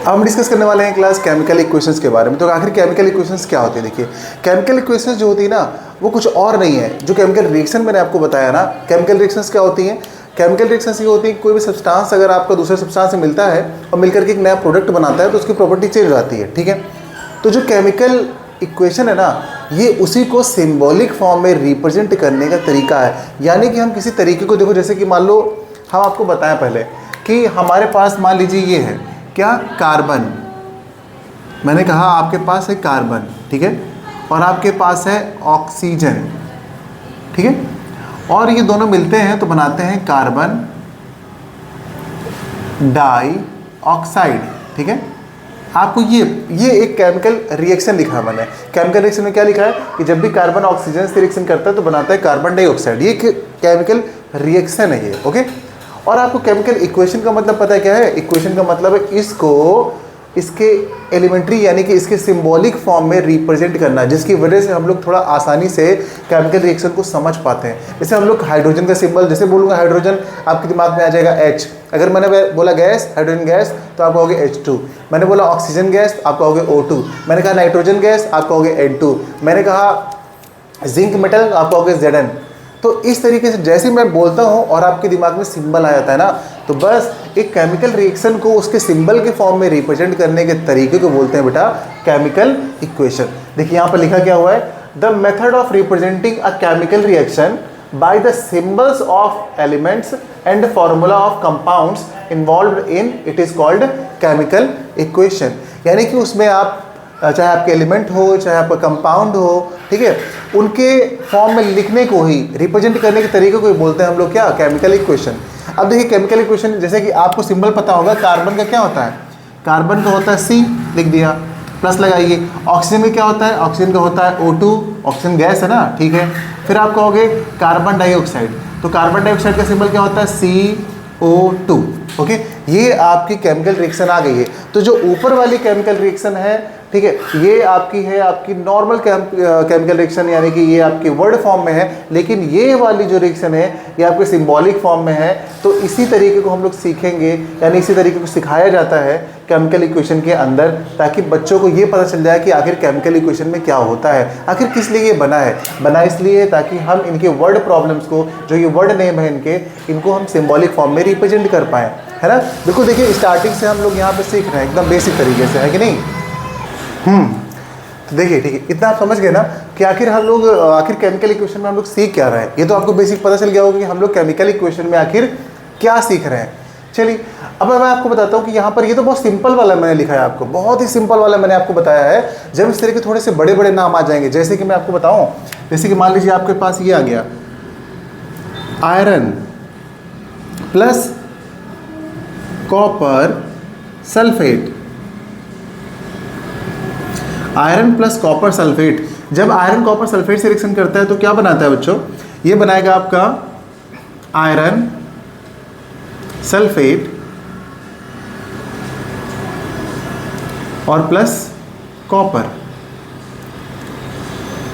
हम डिस्कस करने वाले हैं क्लास केमिकल इक्वेशंस के बारे में। तो आखिर केमिकल इक्वेशंस क्या होती है? देखिए, केमिकल इक्वेशंस जो होती है ना, वो कुछ और नहीं है। जो केमिकल रिएक्शन मैंने आपको बताया ना, केमिकल रिएक्शंस क्या होती हैं? केमिकल रिएक्शंस ये होती है कि कोई भी सब्सटेंस अगर आपका दूसरे सब्सटेंस से मिलता है और मिलकर के एक नया प्रोडक्ट बनाता है तो उसकी प्रॉपर्टी चेंज हो जाती है। ठीक है, तो जो केमिकल इक्वेशन है ना, ये उसी को सिंबॉलिक फॉर्म में रिप्रेजेंट करने का तरीका है। यानी कि हम किसी तरीके को, देखो जैसे कि मान लो हम आपको बताएं पहले कि हमारे पास मान लीजिए ये है क्या, कार्बन। मैंने कहा आपके पास है कार्बन, ठीक है, और आपके पास है ऑक्सीजन, ठीक है, और ये दोनों मिलते हैं तो बनाते हैं कार्बन डाई ऑक्साइड। ठीक है, आपको ये एक केमिकल रिएक्शन लिखा है मैंने। केमिकल रिएक्शन में क्या लिखा है कि जब भी कार्बन ऑक्सीजन से रिएक्शन करता है तो बनाता है कार्बन डाइऑक्साइड। ये केमिकल रिएक्शन है ये, ओके। और आपको केमिकल इक्वेशन का मतलब पता है क्या है? इक्वेशन का मतलब है इसको इसके एलिमेंट्री यानी कि इसके सिंबॉलिक फॉर्म में रिप्रेजेंट करना, जिसकी वजह से हम लोग थोड़ा आसानी से केमिकल रिएक्शन को समझ पाते हैं। जैसे हम लोग हाइड्रोजन का सिंबल, जैसे बोलूँगा हाइड्रोजन, आपके दिमाग में आ जाएगा H। अगर मैंने बोला गैस, हाइड्रोजन गैस, तो आप कहोगे H2। मैंने बोला ऑक्सीजन गैस, आप कहोगे O2। मैंने कहा नाइट्रोजन गैस, आप कहोगे N2। मैंने कहा जिंक मेटल, आप कहोगे Zn। तो इस तरीके से जैसे मैं बोलता हूँ और आपके दिमाग में सिंबल आ जाता है ना, तो बस एक केमिकल रिएक्शन को उसके सिंबल के फॉर्म में रिप्रेजेंट करने के तरीके को बोलते हैं बेटा केमिकल इक्वेशन। देखिए यहाँ पर लिखा क्या हुआ है, the method of representing a chemical reaction by the symbols of elements and formula of compounds involved in it is called chemical equation. यानी कि उसमें आप चाहे आपके एलिमेंट हो, चाहे आपका कंपाउंड हो, ठीक है, उनके फॉर्म में लिखने को ही, रिप्रेजेंट करने के तरीके को ही बोलते हैं हम लोग क्या, केमिकल इक्वेशन। अब देखिए केमिकल इक्वेशन, जैसे कि आपको सिंबल पता होगा, कार्बन का क्या होता है? कार्बन का होता है C, लिख दिया, प्लस लगाइए। ऑक्सीजन का क्या होता है? ऑक्सीजन का होता है O2, ऑक्सीजन गैस है ना, ठीक है। फिर आप कहोगे कार्बन डाइऑक्साइड, तो कार्बन डाइऑक्साइड का सिंबल क्या होता है? CO2, okay. ये आपकी केमिकल रिएक्शन आ गई है। तो जो ऊपर वाली केमिकल रिएक्शन है, ठीक है, ये आपकी है आपकी नॉर्मल केमिकल रिएक्शन, यानी कि ये आपकी वर्ड फॉर्म में है। लेकिन ये वाली जो रिएक्शन है ये आपके सिंबॉलिक फॉर्म में है। तो इसी तरीके को हम लोग सीखेंगे, यानी इसी तरीके को सिखाया जाता है केमिकल इक्वेशन के अंदर, ताकि बच्चों को ये पता चल जाए कि आखिर केमिकल इक्वेशन में क्या होता है, आखिर किस लिए ये बना है। बना इसलिए ताकि हम इनके वर्ड प्रॉब्लम्स को, जो ये वर्ड नेम है इनके, इनको हम सिंबॉलिक फॉर्म में रिप्रेजेंट कर पाएँ, है ना। बिल्कुल, देखिए स्टार्टिंग से हम लोग यहाँ पे सीख रहे हैं एकदम बेसिक तरीके से, है कि नहीं? तो देखिए, ठीक है, इतना आप समझ गए ना कि आखिर हम लोग आखिर केमिकल इक्वेशन में हम लोग सीख क्या रहे हैं। ये तो आपको बेसिक पता चल गया होगा कि हम लोग केमिकल इक्वेशन में आखिर क्या सीख रहे हैं। चलिए अब मैं आपको बताता हूँ कि यहाँ पर ये तो बहुत सिंपल वाला मैंने लिखा है, आपको बहुत ही सिंपल वाला मैंने आपको बताया है। जब इस तरह के थोड़े से बड़े बड़े नाम आ जाएंगे, जैसे कि मैं आपको बताऊँ, जैसे कि मान लीजिए आपके पास ये आ गया iron plus copper sulphate. Iron plus copper sulphate, जब आयरन कॉपर सल्फेट से रिएक्शन करता है तो क्या बनाता है बच्चों? ये बनाएगा आपका आयरन सल्फेट और प्लस कॉपर।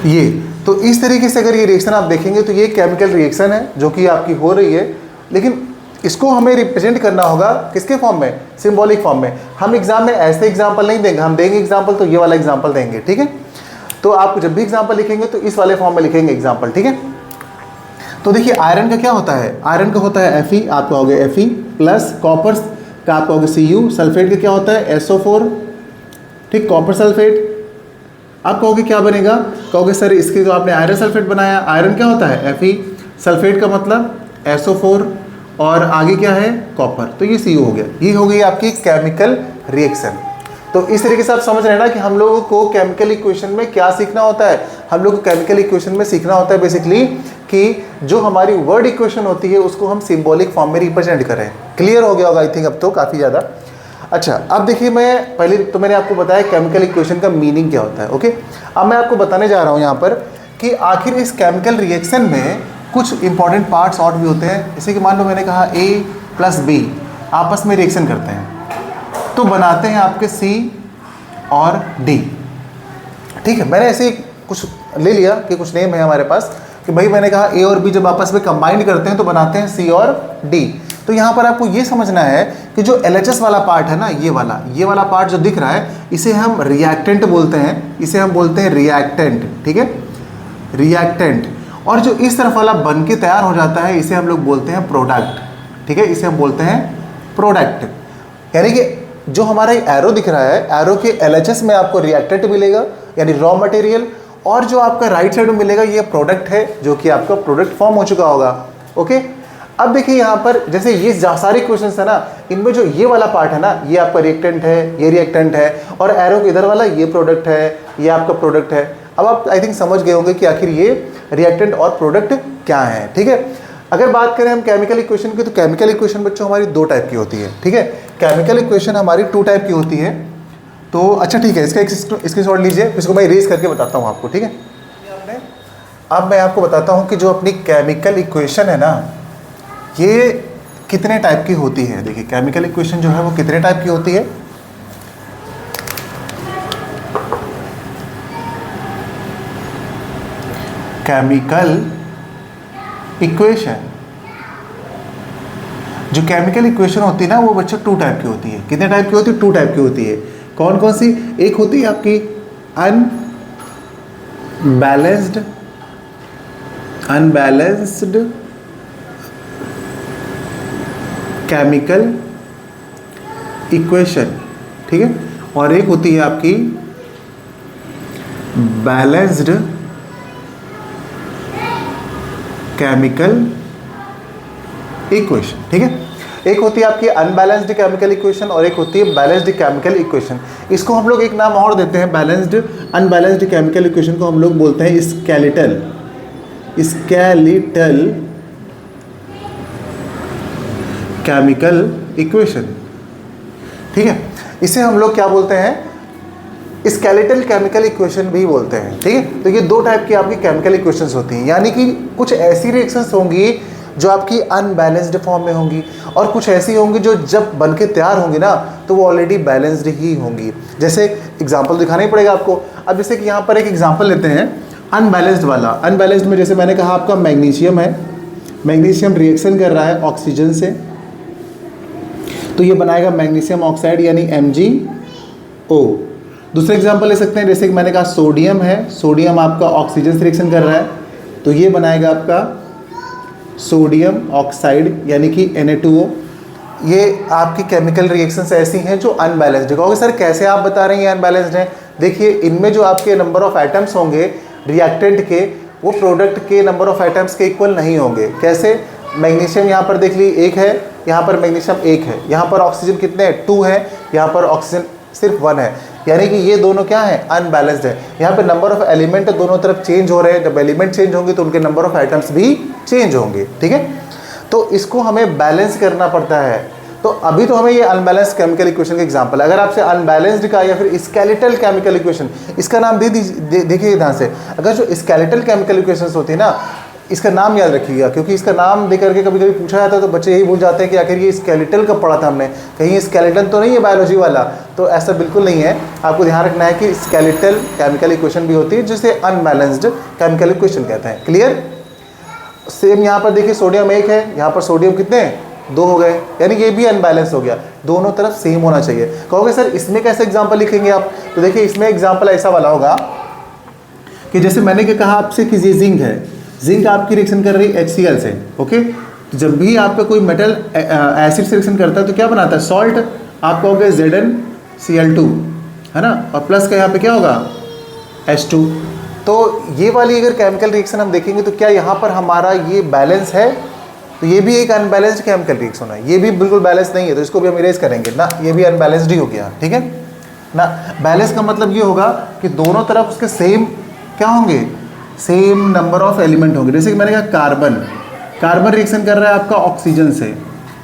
ये तो इस तरीके से अगर ये रिएक्शन आप देखेंगे तो ये केमिकल रिएक्शन है जो कि आपकी हो रही है। लेकिन इसको हमें रिप्रेजेंट करना होगा किसके फॉर्म में? सिंबॉलिक फॉर्म में। हम एग्जाम में ऐसे एग्जाम्पल नहीं देंगे, हम देंगे एग्जाम्पल तो ये वाला एग्जाम्पल देंगे, ठीक है। तो आप जब भी एग्जाम्पल लिखेंगे तो इस वाले फॉर्म में लिखेंगे एग्जाम्पल, ठीक है। तो देखिए आयरन का क्या होता है? आयरन का होता है Fe, आप कहोगे Fe, प्लस कॉपर का आप कहोगे Cu। सल्फेट का क्या होता है? SO4, ठीक, कॉपर सल्फेट। आप कहोगे क्या बनेगा? कहोगे सर इसके जो आपने आयरन सल्फेट बनाया, आयरन क्या होता है? Fe, सल्फेट का मतलब SO4, और आगे क्या है? कॉपर, तो ये Cu हो गया। ये हो गई आपकी केमिकल रिएक्शन। तो इस तरीके से आप समझ रहे हैं ना कि हम लोगों को केमिकल इक्वेशन में क्या सीखना होता है। हम लोग को केमिकल इक्वेशन में सीखना होता है बेसिकली कि जो हमारी वर्ड इक्वेशन होती है उसको हम सिंबॉलिक फॉर्म में रिप्रेजेंट करें। क्लियर हो गया होगा आई थिंक अब तो काफ़ी ज़्यादा। अच्छा, अब देखिए मैं पहले तो मैंने आपको बताया केमिकल इक्वेशन का मीनिंग क्या होता है, ओके। अब मैं आपको बताने जा रहा हूँ यहाँ पर कि आखिर इस केमिकल रिएक्शन में कुछ इंपॉर्टेंट पार्ट्स और भी होते हैं। जैसे कि मान लो मैंने कहा A प्लस B आपस में रिएक्शन करते हैं तो बनाते हैं आपके C और D, ठीक है। मैंने ऐसे कुछ ले लिया कि कुछ नेम है हमारे पास कि भाई मैंने कहा A और B जब आपस में कंबाइंड करते हैं तो बनाते हैं C और D। तो यहाँ पर आपको ये समझना है कि जो LHS वाला पार्ट है ना, ये वाला पार्ट जो दिख रहा है, इसे हम रिएक्टेंट बोलते हैं, इसे हम बोलते हैं रिएक्टेंट, ठीक है, रिएक्टेंट। और जो इस तरफ वाला बन के तैयार हो जाता है, इसे हम लोग बोलते हैं प्रोडक्ट, ठीक है, इसे हम बोलते हैं प्रोडक्ट। यानी कि जो हमारा एरो दिख रहा है, एरो के LHS में आपको रिएक्टेंट मिलेगा यानी रॉ मटेरियल, और जो आपका राइट साइड में मिलेगा ये प्रोडक्ट है, जो कि आपका प्रोडक्ट फॉर्म हो चुका होगा। ओके, अब देखिए यहाँ पर जैसे ये सारे क्वेश्चंस है ना, इनमें जो ये वाला पार्ट है ना, ये आपका रिएक्टेंट है, ये रिएक्टेंट है, और एरो के इधर वाला ये प्रोडक्ट है, ये आपका प्रोडक्ट है। अब आप आई थिंक समझ गए होंगे कि आखिर ये रिएक्टेंट और प्रोडक्ट क्या है, ठीक है। अगर बात करें हम केमिकल इक्वेशन की, तो केमिकल इक्वेशन बच्चों हमारी 2 टाइप की होती है, ठीक है। केमिकल इक्वेशन हमारी 2 टाइप की होती है। तो अच्छा ठीक है, इसका एक स्क्रीनशॉट लीजिए, इसको मैं इरेज करके बताता हूँ आपको, ठीक है। अब मैं आपको बताता हूँ कि जो अपनी केमिकल इक्वेशन है ना, ये कितने टाइप की होती है। देखिए केमिकल इक्वेशन जो है वो कितने टाइप की होती है। केमिकल इक्वेशन, जो केमिकल इक्वेशन होती है ना, वो बच्चों 2 टाइप की होती है। कितने टाइप की होती है? 2 टाइप की होती है। कौन कौन सी? एक होती है आपकी अनबैलेंस्ड केमिकल इक्वेशन, ठीक है, और एक होती है आपकी बैलेंस्ड केमिकल इक्वेशन, ठीक है। एक होती है आपकी अनबैलेंस्ड केमिकल इक्वेशन और एक होती है बैलेंस्ड केमिकल इक्वेशन। इसको हम लोग एक नाम और देते हैं, अनबैलेंस्ड केमिकल इक्वेशन को हम लोग बोलते हैं स्केलेटल केमिकल इक्वेशन, ठीक है। इसे हम लोग क्या बोलते हैं? स्केलेटल केमिकल इक्वेशन भी बोलते हैं, ठीक है। तो ये 2 टाइप की आपकी केमिकल इक्वेशंस होती हैं, यानी कि कुछ ऐसी रिएक्शंस होंगी जो आपकी अनबैलेंस्ड फॉर्म में होंगी, और कुछ ऐसी होंगी जो जब बन के तैयार होंगी ना, तो वो ऑलरेडी बैलेंस्ड ही होंगी। जैसे एग्जांपल दिखाना ही पड़ेगा आपको। अब जैसे कि यहाँ पर एक एग्जांपल लेते हैं अनबैलेंस्ड वाला। अनबैलेंस्ड में जैसे मैंने कहा आपका मैग्नीशियम है, मैग्नीशियम रिएक्शन कर रहा है ऑक्सीजन से, तो ये बनाएगा मैग्नीशियम ऑक्साइड यानी MgO। दूसरा एग्जांपल ले सकते हैं, जैसे कि मैंने कहा सोडियम है, सोडियम आपका ऑक्सीजन से रिएक्शन कर रहा है, तो ये बनाएगा आपका सोडियम ऑक्साइड यानी कि Na2O। ये आपकी केमिकल रिएक्शंस ऐसी हैं जो अनबैलेंस्ड है। कहोगे सर कैसे आप बता रहे हैं ये अनबैलेंस्ड हैं? देखिए इनमें जो आपके नंबर ऑफ एटम्स होंगे रिएक्टेंट के, वो प्रोडक्ट के नंबर ऑफ एटम्स के इक्वल नहीं होंगे। कैसे? मैग्नीशियम यहाँ पर देख लीजिए 1 है, यहाँ पर मैग्नीशियम 1 है, यहाँ पर ऑक्सीजन कितने हैं? 2 है, यहाँ पर ऑक्सीजन सिर्फ 1 है, यानी कि ये दोनों क्या है? अनबैलेंस्ड है। यहाँ पे नंबर ऑफ एलिमेंट दोनों तरफ चेंज हो रहे हैं, जब एलिमेंट चेंज होंगे तो उनके नंबर ऑफ एटम्स भी चेंज होंगे, ठीक है। तो इसको हमें बैलेंस करना पड़ता है। तो अभी तो हमें ये अनबैलेंस केमिकल इक्वेशन का एग्जांपल, अगर आपसे अनबैलेंस्ड का या फिर स्केलेटल केमिकल इक्वेशन, इसका नाम देखिए ध्यान से। अगर जो स्केलेटल केमिकल इक्वेशन होती है ना, इसका नाम याद रखिएगा, क्योंकि इसका नाम दे करके कभी कभी पूछा जाता है तो बच्चे यही भूल जाते हैं कि आखिर ये स्केलेटल कब पढ़ा था हमने, कहीं स्केलेटन तो नहीं है बायोलॉजी वाला। तो ऐसा बिल्कुल नहीं है, आपको ध्यान रखना है कि स्केलेटल केमिकल इक्वेशन भी होती है जिसे अनबैलेंस्ड केमिकल इक्वेशन कहते हैं। क्लियर? सेम यहाँ पर देखिए सोडियम 1 है, यहाँ पर सोडियम कितने हैं? 2 हो गए, यानी ये भी अनबैलेंस हो गया। दोनों तरफ सेम होना चाहिए। कहोगे सर इसमें कैसे एग्जाम्पल लिखेंगे आप? तो देखिए इसमें एग्जाम्पल ऐसा वाला होगा कि जैसे मैंने क्या कहा आपसे कि ये जिंक है, जिंक आपकी रिएक्शन कर रही है HCl से, ओके। जब भी आपका कोई मेटल एसिड से रिएक्शन करता है तो क्या बनाता है? सॉल्ट। आपका हो गया ZnCl2, है ना, और प्लस का यहाँ पे क्या होगा? H2। तो ये वाली अगर केमिकल रिएक्शन हम देखेंगे तो क्या यहाँ पर हमारा ये बैलेंस है? तो ये भी एक अनबैलेंस्ड केमिकल रिएक्शन है, ये भी बिल्कुल बैलेंस नहीं है, तो इसको भी हम इरेज करेंगे ना, ये भी अनबैलेंस्ड ही हो गया, ठीक है ना। बैलेंस का मतलब ये होगा कि दोनों तरफ उसके सेम क्या होंगे? सेम नंबर ऑफ एलिमेंट होंगे। जैसे कि मैंने कहा कार्बन रिएक्शन कर रहा है आपका ऑक्सीजन से,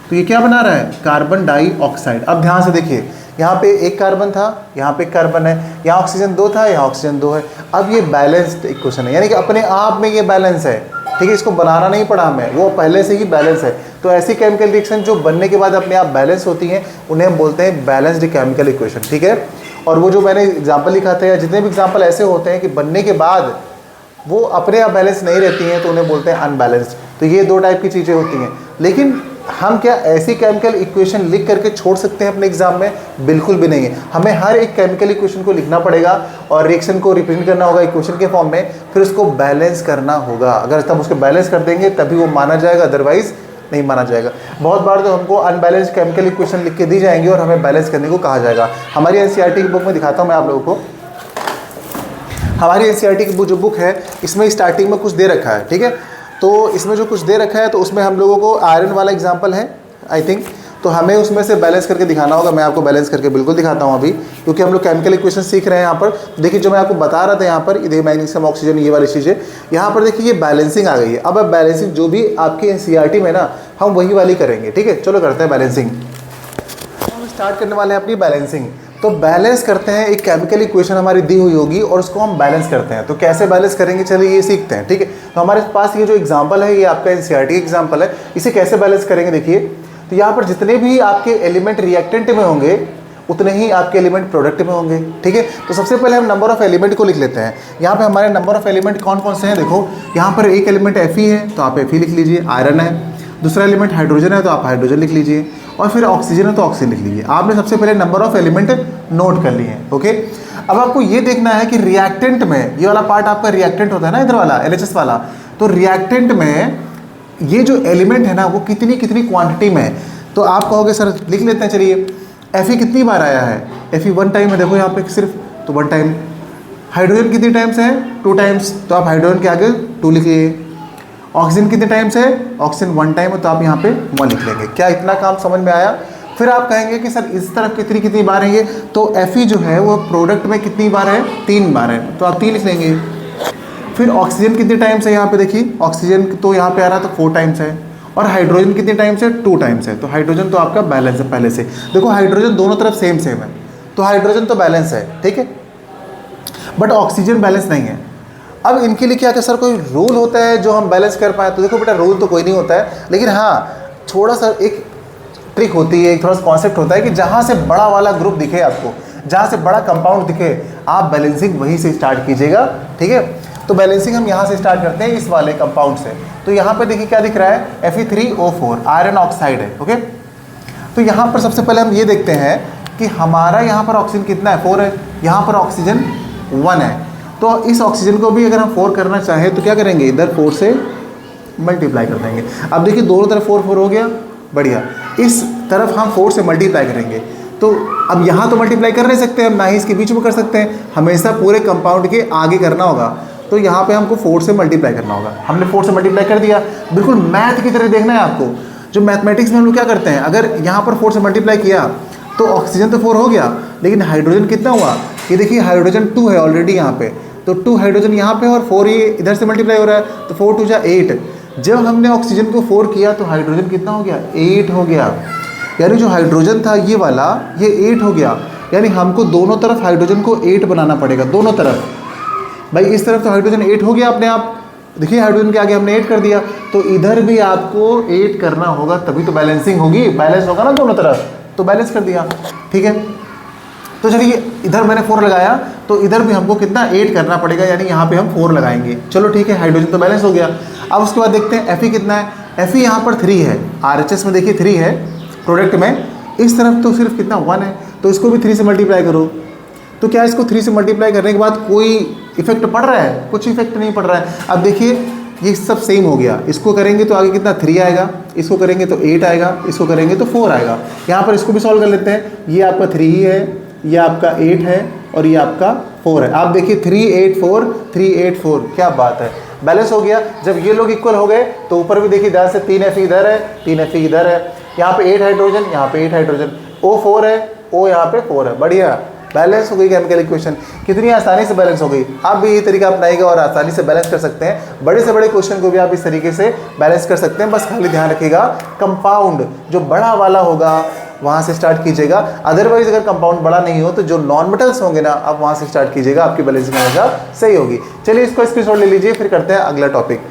तो ये क्या बना रहा है? Carbon dioxide. अब ध्यान से देखिए, यहाँ पे 1 कार्बन था, यहाँ पे 1 कार्बन है, यहाँ ऑक्सीजन 2 था, यहाँ ऑक्सीजन 2 है। अब ये बैलेंस्ड इक्वेशन है, यानी कि अपने आप में ये बैलेंस है, ठीक है। इसको बनाना नहीं पड़ा हमें, वो पहले से ही बैलेंस है। तो ऐसी केमिकल रिएक्शन जो बनने के बाद अपने आप बैलेंस होती हैं, उन्हें हम बोलते हैं बैलेंस्ड केमिकल इक्वेशन, ठीक है। और वो जो मैंने एग्जाम्पल लिखा था, या जितने भी एग्जाम्पल ऐसे होते हैं कि बनने के बाद वो अपने आप बैलेंस नहीं रहती हैं, तो उन्हें बोलते हैं अनबैलेंस्ड। तो ये 2 टाइप की चीज़ें होती हैं। लेकिन हम क्या ऐसी केमिकल इक्वेशन लिख करके छोड़ सकते हैं अपने एग्जाम में? बिल्कुल भी नहीं है। हमें हर एक केमिकल इक्वेशन को लिखना पड़ेगा और रिएक्शन को रिप्रेजेंट करना होगा इक्वेशन के फॉर्म में, फिर उसको बैलेंस करना होगा। अगर तब उसको बैलेंस कर देंगे तभी वो माना जाएगा, अदरवाइज नहीं माना जाएगा। बहुत बार तो हमको अनबैलेंस केमिकल इक्वेशन लिख के दी जाएंगी और हमें बैलेंस करने को कहा जाएगा। हमारी एनसीईआरटी की बुक में दिखाता हूँ मैं आप लोगों को। हमारी एनसीईआरटी की जो बुक है इसमें स्टार्टिंग में कुछ दे रखा है, ठीक है। तो इसमें जो कुछ दे रखा है तो उसमें हम लोगों को आयरन वाला एग्जाम्पल है आई थिंक, तो हमें उसमें से बैलेंस करके दिखाना होगा। मैं आपको बैलेंस करके बिल्कुल दिखाता हूँ अभी, क्योंकि हम लोग केमिकल इक्वेशन सीख रहे हैं यहाँ पर। देखिए जो मैं आपको बता रहा था यहाँ पर, ये मैग्नीशियम ऑक्सीजन ये वाली चीज़ें, यहाँ पर देखिए ये बैलेंसिंग आ गई है। अब बैलेंसिंग जो भी आपकी एनसीईआरटी में ना हम वही वाली करेंगे, ठीक है। चलो करते हैं बैलेंसिंग। हम स्टार्ट करने वाले हैं अपनी बैलेंसिंग। तो बैलेंस करते हैं, एक केमिकल इक्वेशन हमारी दी हुई होगी और उसको हम बैलेंस करते हैं। तो कैसे बैलेंस करेंगे चलिए ये सीखते हैं, ठीक है। तो हमारे पास ये जो एग्जांपल है ये आपका एनसीईआरटी एग्जांपल है, इसे कैसे बैलेंस करेंगे देखिए। तो यहाँ पर जितने भी आपके एलिमेंट रिएक्टेंट में होंगे उतने ही आपके एलिमेंट प्रोडक्ट में होंगे, ठीक है। तो सबसे पहले हम नंबर ऑफ एलिमेंट को लिख लेते हैं। यहाँ पे हमारे नंबर ऑफ एलिमेंट कौन कौन से हैं देखो, यहाँ पर एक एलिमेंट Fe है तो आप Fe लिख लीजिए, आयरन है। दूसरा एलिमेंट हाइड्रोजन है तो आप हाइड्रोजन लिख लीजिए, और फिर ऑक्सीजन है तो ऑक्सीजन लिख लीजिए। आपने सबसे पहले नंबर ऑफ एलिमेंट नोट कर लिए हैं, ओके। अब आपको ये देखना है कि रिएक्टेंट में, ये वाला पार्ट आपका रिएक्टेंट होता है ना इधर वाला LHS वाला, तो रिएक्टेंट में ये जो एलिमेंट है ना वो कितनी कितनी क्वांटिटी में है। तो आप कहोगे सर लिख लेते हैं, चलिए Fe कितनी बार आया है, Fe 1 टाइम है, देखो यहाँ पे सिर्फ, तो 1 टाइम। हाइड्रोजन कितनी टाइम्स है, 2 टाइम्स, तो आप हाइड्रोजन के आगे 2 लिखिए। ऑक्सीजन कितने टाइम्स है, ऑक्सीजन 1 टाइम है तो आप यहाँ पे 1 लिख लेंगे। क्या इतना काम समझ में आया? फिर आप कहेंगे कि सर इस तरफ कितनी कितनी बार है ये, तो Fe जो है वो प्रोडक्ट में कितनी बार है, 3 बार है, तो आप 3 लिख लेंगे। फिर ऑक्सीजन कितने टाइम्स है, यहाँ पे देखिए ऑक्सीजन तो यहाँ पे आ रहा है तो 4 टाइम्स है, और हाइड्रोजन कितने टाइम्स है, 2 टाइम्स है, तो हाइड्रोजन तो आपका बैलेंस है पहले से। देखो हाइड्रोजन दोनों तरफ सेम सेम है तो हाइड्रोजन तो बैलेंस है, ठीक है, बट ऑक्सीजन बैलेंस नहीं है। अब इनके लिए क्या सर कोई रूल होता है जो हम बैलेंस कर पाए? तो देखो बेटा रूल तो कोई नहीं होता है, लेकिन हाँ थोड़ा सा एक ट्रिक होती है, एक थोड़ा सा कॉन्सेप्ट होता है कि जहाँ से बड़ा वाला ग्रुप दिखे आपको, जहाँ से बड़ा कंपाउंड दिखे, आप बैलेंसिंग वहीं से स्टार्ट कीजिएगा, ठीक है। तो बैलेंसिंग हम यहाँ से स्टार्ट करते हैं इस वाले कंपाउंड से। तो यहाँ पे देखिए क्या दिख रहा है, Fe3O4 आयरन ऑक्साइड है, ओके। तो यहाँ पर सबसे पहले हम ये देखते हैं कि हमारा यहाँ पर ऑक्सीजन कितना है, 4 है, यहाँ पर ऑक्सीजन 1 है। तो इस ऑक्सीजन को भी अगर हम 4 करना चाहें तो क्या करेंगे, इधर 4 से मल्टीप्लाई कर देंगे। अब देखिए दोनों तरफ 4 4 हो गया, बढ़िया। इस तरफ हम 4 से मल्टीप्लाई करेंगे, तो अब यहाँ तो मल्टीप्लाई कर नहीं सकते हम, ना ही इसके बीच में कर सकते हैं, हमेशा पूरे कंपाउंड के आगे करना होगा। तो यहाँ पे हमको 4 से मल्टीप्लाई करना होगा। हमने 4 से मल्टीप्लाई कर दिया, बिल्कुल मैथ की तरह देखना है आपको। जो मैथमेटिक्स में हम लोग क्या करते हैं, अगर यहाँ पर 4 से मल्टीप्लाई किया तो ऑक्सीजन तो 4 हो गया, लेकिन हाइड्रोजन कितना हुआ, ये देखिए हाइड्रोजन 2 है ऑलरेडी यहाँ पे, तो 2 हाइड्रोजन यहाँ पे और 4 ये इधर से मल्टीप्लाई हो रहा है, तो 4 2 जा 8। जब हमने ऑक्सीजन को 4 किया तो हाइड्रोजन कितना हो गया, 8 हो गया। यानी जो हाइड्रोजन था ये वाला, ये 8 हो गया। यानी हमको दोनों तरफ हाइड्रोजन को 8 बनाना पड़ेगा, दोनों तरफ। भाई इस तरफ तो हाइड्रोजन 8 हो गया अपने आप, देखिए हाइड्रोजन के आगे हमने 8 कर दिया, तो इधर भी आपको 8 करना होगा, तभी तो बैलेंसिंग होगी, बैलेंस होगा ना दोनों तरफ, तो बैलेंस कर दिया, ठीक है। तो चलिए इधर मैंने 4 लगाया, तो इधर भी हमको कितना 8 करना पड़ेगा, यानी यहाँ पे हम 4 लगाएंगे। चलो ठीक है, हाइड्रोजन तो बैलेंस हो गया। अब उसके बाद देखते हैं Fe कितना है। Fe यहाँ पर 3 है, RHS में देखिए 3 है प्रोडक्ट में, इस तरफ तो सिर्फ कितना 1 है, तो इसको भी 3 से मल्टीप्लाई करो। तो क्या इसको 3 से मल्टीप्लाई करने के बाद कोई इफेक्ट पड़ रहा है? कुछ इफेक्ट नहीं पड़ रहा है। अब देखिए ये सब सेम हो गया, इसको करेंगे तो आगे कितना 3 आएगा, इसको करेंगे तो 8 आएगा, इसको करेंगे तो 4 आएगा। यहाँ पर इसको भी सॉल्व कर लेते हैं, ये आपका 3 ही है, ये आपका 8 है और ये आपका 4 है। आप देखिए 3 8 4 3 8 4, क्या बात है, बैलेंस हो गया। जब ये लोग इक्वल हो गए तो ऊपर भी देखिए ध्यान से 3 Fe इधर है, 3 Fe इधर है, यहाँ पे 8 हाइड्रोजन, यहाँ पे 8 हाइड्रोजन, O4 है, O यहाँ पे 4 है, बढ़िया बैलेंस हो गई केमिकल इक्वेशन। कितनी आसानी से बैलेंस हो गई। आप भी ये तरीका अपनाइएगा और आसानी से बैलेंस कर सकते हैं। बड़े से बड़े क्वेश्चन को भी आप इस तरीके से बैलेंस कर सकते हैं। बस खाली ध्यान रखिएगा कंपाउंड जो बड़ा वाला होगा वहाँ से स्टार्ट कीजिएगा, अदरवाइज अगर कंपाउंड बड़ा नहीं हो तो जो नॉन मेटल्स होंगे ना आप वहाँ से स्टार्ट कीजिएगा, आपकी बैलेंसिंग हमेशा सही होगी। चलिए इसको स्क्रीनशॉट ले लीजिए, फिर करते हैं अगला टॉपिक।